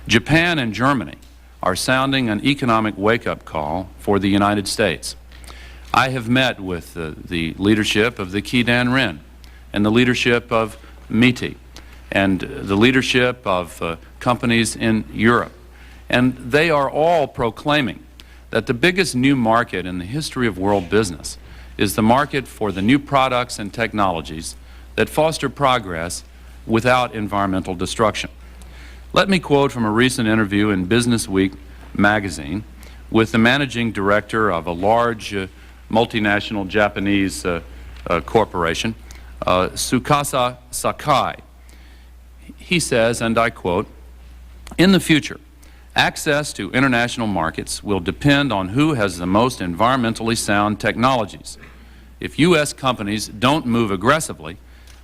Japan and Germany are sounding an economic wake-up call for the United States. I have met with the leadership of the Kidan Rin and the leadership of MITI and the leadership of companies in Europe, and they are all proclaiming that the biggest new market in the history of world business is the market for the new products and technologies that foster progress without environmental destruction. Let me quote from a recent interview in Business Week magazine with the managing director of a large multinational Japanese corporation, Tsukasa Sakai. He says, and I quote, "In the future, access to international markets will depend on who has the most environmentally sound technologies. If U.S. companies don't move aggressively,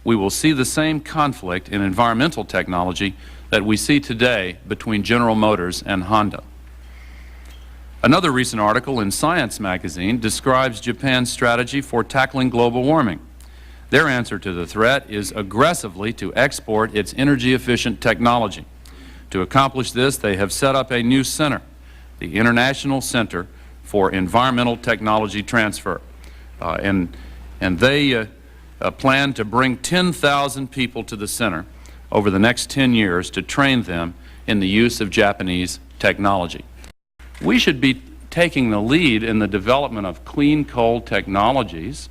we will see the same conflict in environmental technology that we see today between General Motors and Honda." Another recent article in Science magazine describes Japan's strategy for tackling global warming. Their answer to the threat is aggressively to export its energy-efficient technology. To accomplish this, they have set up a new center, the International Center for Environmental Technology Transfer. And they plan to bring 10,000 people to the center over the next 10 years to train them in the use of Japanese technology. We should be taking the lead in the development of clean coal technologies,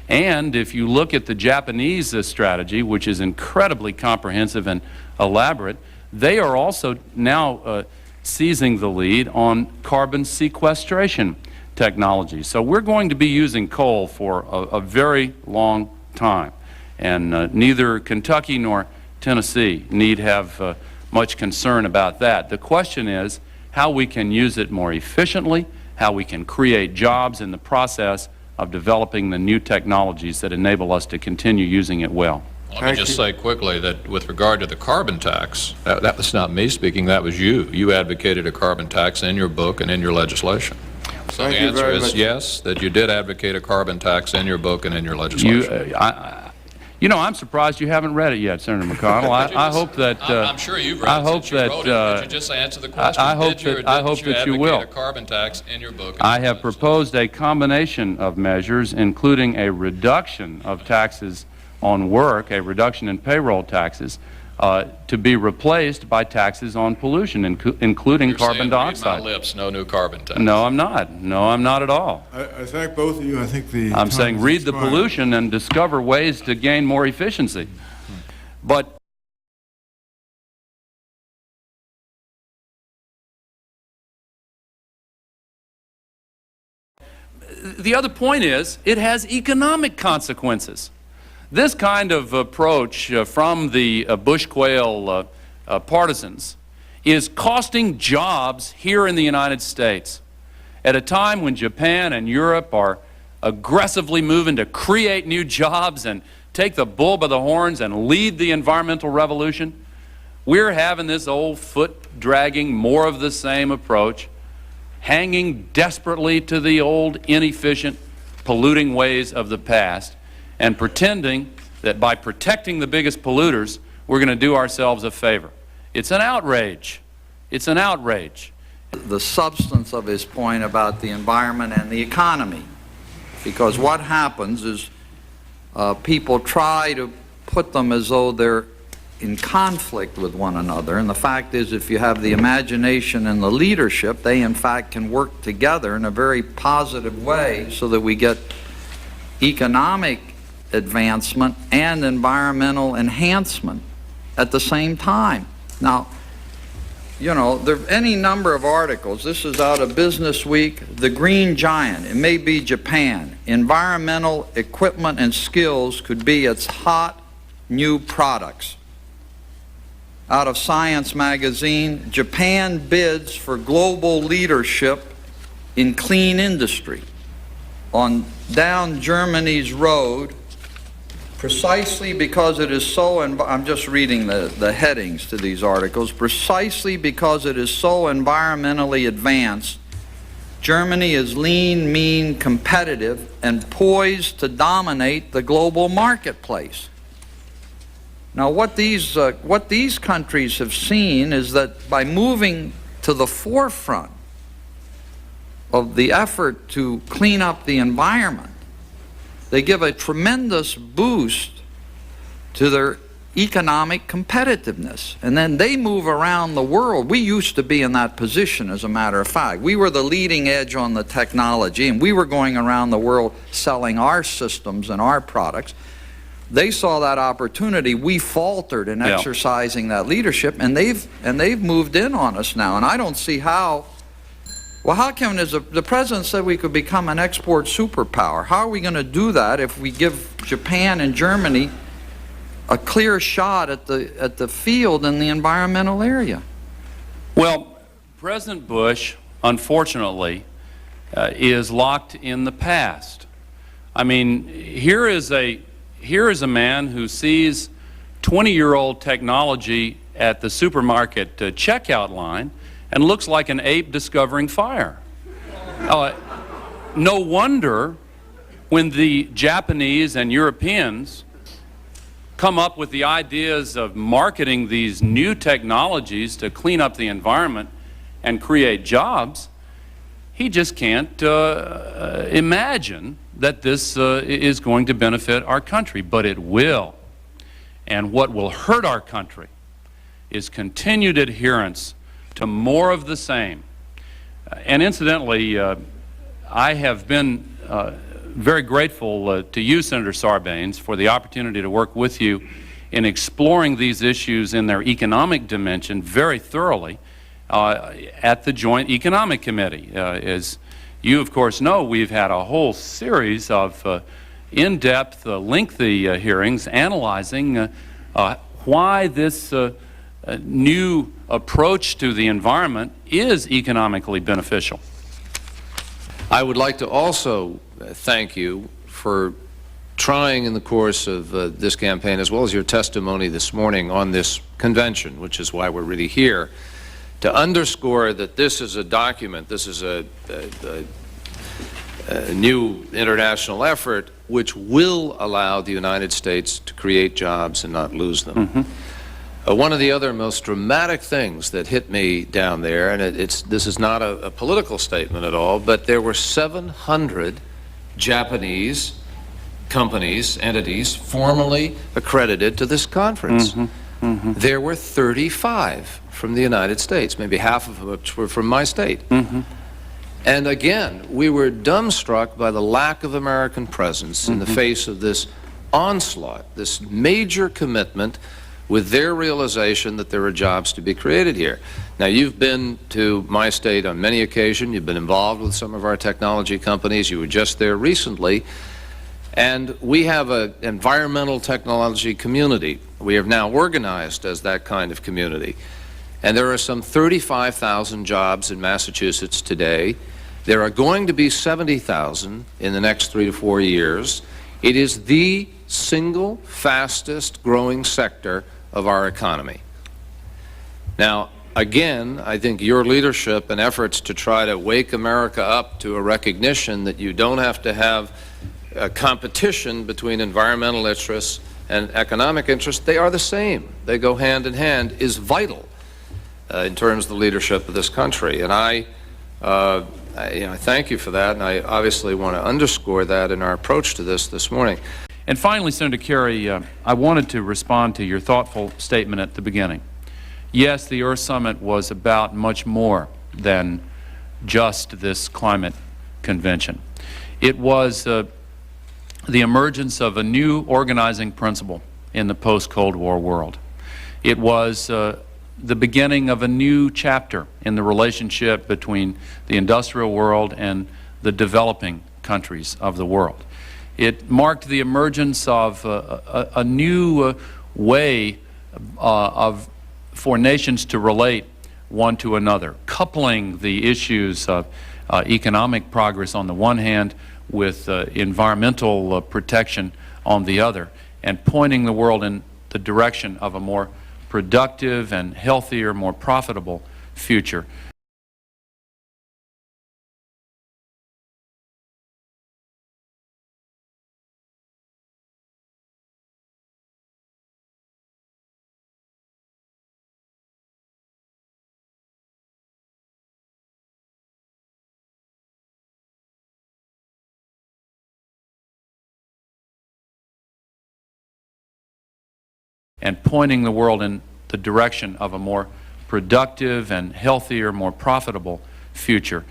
and if you look at the Japanese strategy, which is incredibly comprehensive and elaborate, they are also now seizing the lead on carbon sequestration technology. So we're going to be using coal for a very long time, and neither Kentucky nor Tennessee need have much concern about that. The question is how we can use it more efficiently, how we can create jobs in the process of developing the new technologies that enable us to continue using it well. Let me just say quickly that with regard to the carbon tax, that was not me speaking, that was you. You advocated a carbon tax in your book and in your legislation. So the answer is yes, that you did advocate a carbon tax in your book and in your legislation. You know, I'm surprised you haven't read it yet, Senator McConnell. I hope that I'm sure you've read it since you wrote it. Would you just answer the question? I hope that you will. A carbon tax in your book? I have proposed a combination of measures, including a reduction of taxes on work, a reduction in payroll taxes, to be replaced by taxes on pollution, including carbon dioxide. Read my lips, no new carbon tax. No, I'm not. No, I'm not at all. I thank both of you. I think I'm saying read the pollution and discover ways to gain more efficiency. But the other point is it has economic consequences. This kind of approach from the bush quail partisans is costing jobs here in the United States at a time when Japan and Europe are aggressively moving to create new jobs and take the bull by the horns and lead the environmental revolution. We're having this old foot-dragging, more of the same approach, hanging desperately to the old, inefficient, polluting ways of the past, and pretending that by protecting the biggest polluters, we're going to do ourselves a favor. It's an outrage. It's an outrage. The substance of his point about the environment and the economy, because what happens is people try to put them as though they're in conflict with one another, and the fact is if you have the imagination and the leadership, they in fact can work together in a very positive way so that we get economic advancement and environmental enhancement at the same time. Now, you know, there are any number of articles. This is out of Business Week. The Green Giant, it may be Japan. Environmental equipment and skills could be its hot new products. Out of Science magazine, Japan bids for global leadership in clean industry. On down Germany's road, precisely because it is so, I'm just reading the headings to these articles, precisely because it is so environmentally advanced, Germany is lean, mean, competitive, and poised to dominate the global marketplace. Now, what these countries have seen is that by moving to the forefront of the effort to clean up the environment, they give a tremendous boost to their economic competitiveness. And then they move around the world. We used to be in that position, as a matter of fact. We were the leading edge on the technology, and we were going around the world selling our systems and our products. They saw that opportunity. We faltered in exercising that leadership, and they've moved in on us now. And I don't see how. Well, how come the president said we could become an export superpower? How are we going to do that if we give Japan and Germany a clear shot at the field in the environmental area? Well, President Bush, unfortunately, is locked in the past. I mean, here is a man who sees 20-year-old technology at the supermarket checkout line and looks like an ape discovering fire. No wonder when the Japanese and Europeans come up with the ideas of marketing these new technologies to clean up the environment and create jobs, he just can't imagine that this is going to benefit our country, but it will. And what will hurt our country is continued adherence to more of the same. And incidentally, I have been very grateful to you, Senator Sarbanes, for the opportunity to work with you in exploring these issues in their economic dimension very thoroughly at the Joint Economic Committee. As you, of course, know, we've had a whole series of in-depth, lengthy hearings analyzing why this new approach to the environment is economically beneficial. I would like to also thank you for trying in the course of this campaign, as well as your testimony this morning on this convention, which is why we're really here, to underscore that this is a document, this is a new international effort which will allow the United States to create jobs and not lose them. Mm-hmm. One of the other most dramatic things that hit me down there, and this is not a political statement at all, but there were 700 Japanese companies, entities, formally accredited to this conference. Mm-hmm. Mm-hmm. There were 35 from the United States, maybe half of which were from my state. Mm-hmm. And again, we were dumbstruck by the lack of American presence in the face of this onslaught, this major commitment with their realization that there are jobs to be created here. Now, you've been to my state on many occasions. You've been involved with some of our technology companies. You were just there recently. And we have an environmental technology community. We have now organized as that kind of community. And there are some 35,000 jobs in Massachusetts today. There are going to be 70,000 in the next 3 to 4 years. It is the single fastest growing sector of our economy. Now, again, I think your leadership and efforts to try to wake America up to a recognition that you don't have to have a competition between environmental interests and economic interests, they are the same. They go hand in hand, is vital in terms of the leadership of this country. And I thank you for that, and I obviously want to underscore that in our approach to this morning. And finally, Senator Kerry, I wanted to respond to your thoughtful statement at the beginning. Yes, the Earth Summit was about much more than just this climate convention. It was the emergence of a new organizing principle in the post-Cold War world. It was the beginning of a new chapter in the relationship between the industrial world and the developing countries of the world. It marked the emergence of a new way for nations to relate one to another, coupling the issues of economic progress on the one hand with environmental protection on the other, and pointing the world in the direction of a more productive and healthier, more profitable future. and pointing the world in the direction of a more productive and healthier, more profitable future.